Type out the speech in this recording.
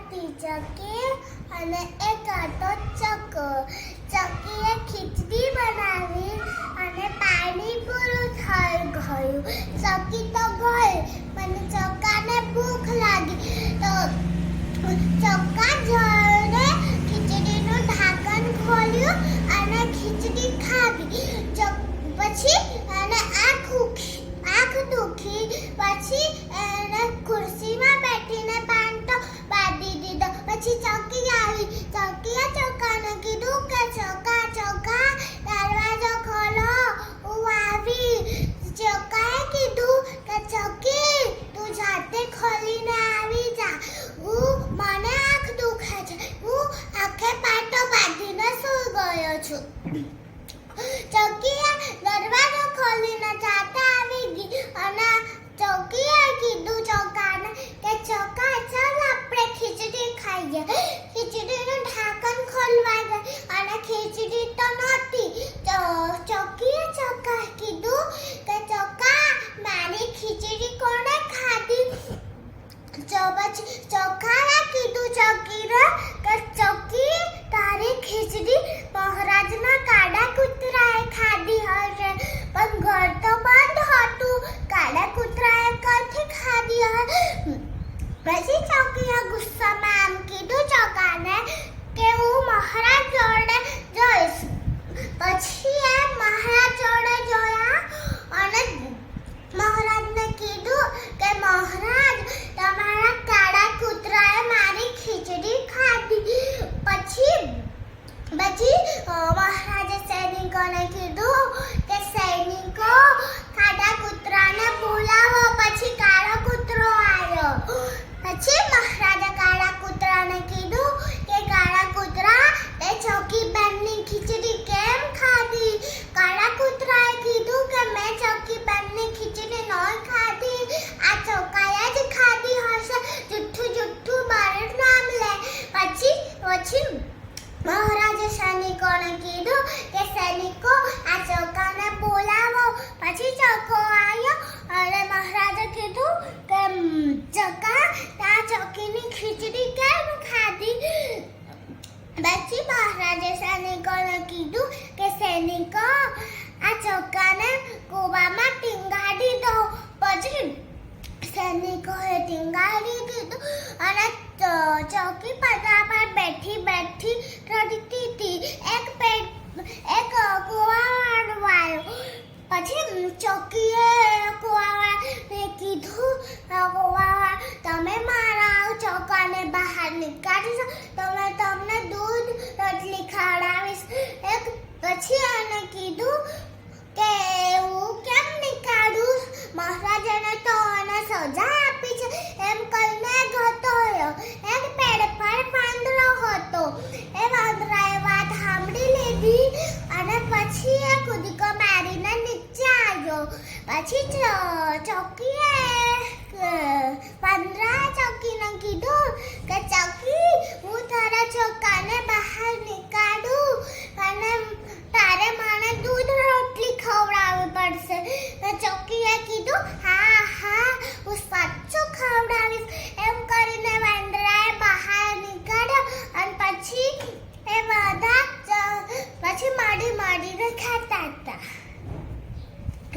હતી ચકી અને એક હતો ચક્કો. ચકીએ ખીચડી બનાવી અને પાણી પૂરું થઈ ગયું. ચકી તો ગઈ મને ચક્કાને ભૂખ લાગી તો ચક્કા જઈને ખીચડીનું ઢાંકણ ખોલ્યું અને ખીચડી ખાધી. પછી એને આંખ દુખી પછી એને ખુરશીમાં બેઠીને પાંટો બાંધી દીધો. પછી ચકી આવી. ચકીએ ચક્કાને કીધું કે ચક્કા દરવાજો ખોલો, હું આવી. ચક્કાએ કીધું કે ચકી તું જાતે ખોલીને આવી જા, મને આંખ દુખે છે, હું આંખે પાટો બાંધીને સૂઈ ગયો છું. ચકીએ દરવાજો ખોલીને જાતે આવી ગઈ અને ચકીએ કીધું ચક્કાને કે ચક્કા ચાલ આપણે ખીચડી ખાઈએ. ખીચડીનું ઢાંકણ ખોલવા ગઈ અને ખીચડી તો નહોતી. ચકીએ ચક્કાએ કીધું કે ચક્કા મારી ખીચડી કોણે ખાધી? પછી ચક્કાએ કીધું ચકીને કે ચકી તારી ખીચડી મહારાજના કાળા કૂતરાએ ખાધી હશે, પણ ઘર તો બંધ હતું, કાળા કૂતરાએ કઈથી ખાધી હશે? પછી ચકીએ ગુસ્સામાં આમ કીધું ચક્કાને કે હું મહારાજ જોડે જઈશ. પછી એ મહારાજ જોડે જોયા અને મહારાજને કીધું કે મહારાજ તમારા કાળા કૂતરાએ મારી ખીચડી ખાધી. પછી મહારાજે સૈનિકોને કીધું કે સૈનિકો કાળા કૂતરાને બોલાવો. પછી કાળો કૂતરો આવ્યો. પછી મહારાજે કાળા કૂતરાને કીધું કે કાળા કૂતરા તે ચકી બેનની ખીચડી કેમ ખાધી? કાળા કૂતરાએ કીધું કે મેં ચકી બેનની ખીચડી નહીં ખાધી, આ ચક્કાએ જ ખાધી હશે, જુઠ્ઠું મારું નામ લે. પછી મહારાજે સૈનિકોને કીધું કે સૈનિકો આ ચક્કાને બોલાવો. પછી ચક્કો આવ્યો અને મહારાજે કીધું કે ચક્કા આ ચક્કીની ખીચડી કેમ ખાધી? પછી મહારાજે સૈનિકોને કીધું કે સૈનિકો આ ચક્કાને કૂવામાં ટીંગાડી દો. પછી સૈનિકોએ ટીંગાડી દીધું અને ચકી પતરા પર બેઠી રડતી હતી. એક કૂવાવાળો આવ્યો. પછી ચકીએ કૂવાવાળાને કીધું કૂવાવાળા તમે મારા ચક્કાને બહાર નીકાળશો તો મેં તમને દૂધ રોટલી ખવડાવીશ. પછી એને કીધું કે હું કેમ નીકાળું? મહારાજાને તો એને સજા આપી છે એમ કહીને જતો રહ્યો. એક પેડ પર વાંદરો હતો. એ વાંદરાએ વાત સાંભળી લીધી અને પછી એ કૂદકો મારીને નીચે આવ્યો. પછી